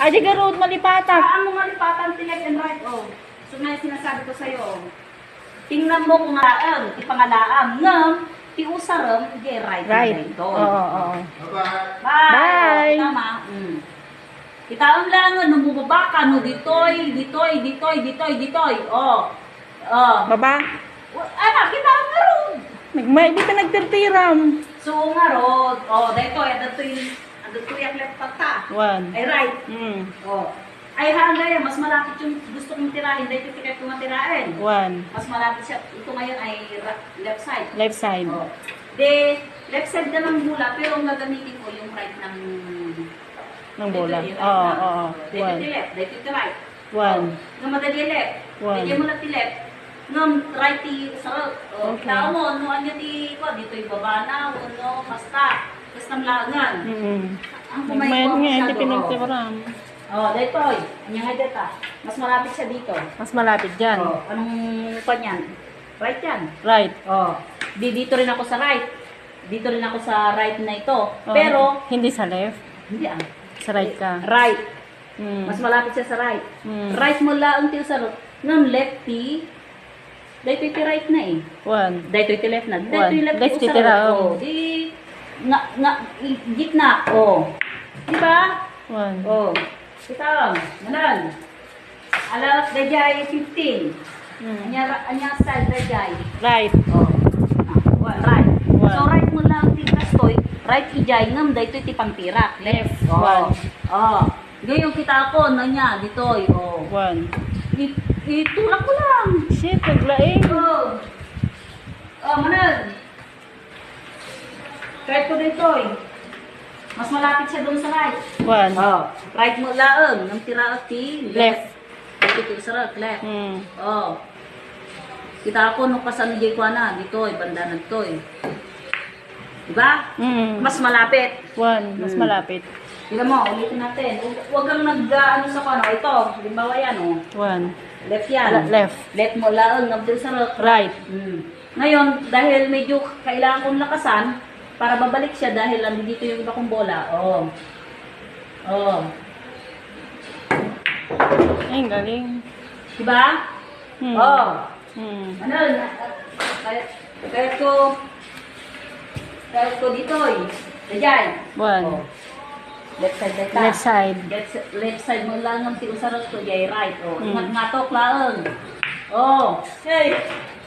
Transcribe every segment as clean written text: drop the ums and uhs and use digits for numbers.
Aja garod malipatak. Ang mga lipatan ti left and right, oh. So may sinasabi ko sa'yo, oh. Tingnan mo kung ipangalaam ngam, ti usaram, di right. Right. Ito. Oo. Bye-bye. Bye. Bye. Tama. Kita lang no bubaba ka no ditoy. Oh. Baba. Anak, kita ang ron. May di ka nagtirtiram. So nga ron. Oh, dito yung left pagta. One. Ay right. Oh. Ay hanggang mas malapit yung gusto kong tirahin. Dito tiket kong matirahin. One. Mas malapit siya. Ito ngayon ay left side. Left side. Oh. De, left side na ng bula, pero ang gagamitin ko yung right ng bola. Dito, Oo. Dito One. ti left, dito ti right. One. Nga madali left. One. Dito mo na ti left. Nga right ti sarot. Okay. Tao mo, no anya ti ko dito yung baba na, no basta. Basta mlagan. Ang kumay May ko nga, hindi masyado, pinagtiram. Oh, dito. Anya nga dito. Mas malapit siya dito. Mas malapit dyan. Oh, anong pa niyan? Right yan. Right. Oh, dito rin ako sa right. Dito rin ako sa right na ito. Oh, Pero, hindi sa left. hindi Sa right ka. Right. Mm. Mas malapit siya sa right. Mm. Right mo lang ti sa ng lefty. Dito ti right na eh. One. Dito ti left na. Dito One. ti left Left ti ti sa tira, oh. Di gitna. Oh. Di ba? One. Oh. Kita. Manan. Alas dayay 15. Anya side dayay. Right. Oh. Right. One. So right mo lang ti kastoy, right ijay ngam dayto ti pangtirak. Left. One. Oh. Ngayon kita ko na niya ditoy. Oh. One. Itulak ko lang. Shit, naglaing. Oh. Oh, manan. Kahit ko ditoy. Mas malapit siya doon sa right. One. Oh. Right mo laang ng tira ti Left. Dito ti sa left. Mm. Oh. Kita ko nung pasan ni ko na ditoy banda nagtoy. Diba? Mm. Mas malapit. One. Mas malapit. Tingnan mo, ulitin natin. Huwag kang ano sa kano. Ito, halimbawa yan, oh. One. Left yan. Left. Left mo lang, nabdil sa Right. Ngayon, dahil medyo kailangan kong lakasan, para babalik siya dahil dito yung iba kong bola. Oh. Oh. Ay, ang galing. Diba? Hmm. Oh. Hmm. Ano, kahit ko dito, eh. Dajay. One. Oh. Left side, Left side. Left side mo lang ng tiusarot ko, jay right. Oh. Mm. Ingat nga to, klaang. Oh. Hey.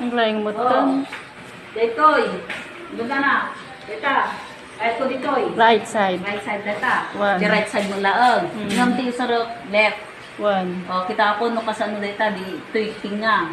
Ang galing mo Oh. to. Ditoy. Doon na. Dita. Kahit ko ditoy. Right side. Right side, dita. One. The right side mo lang. Mm. Ngam tiusarot, left. One. Oh, kita ako no kasano dita di tuig tinga.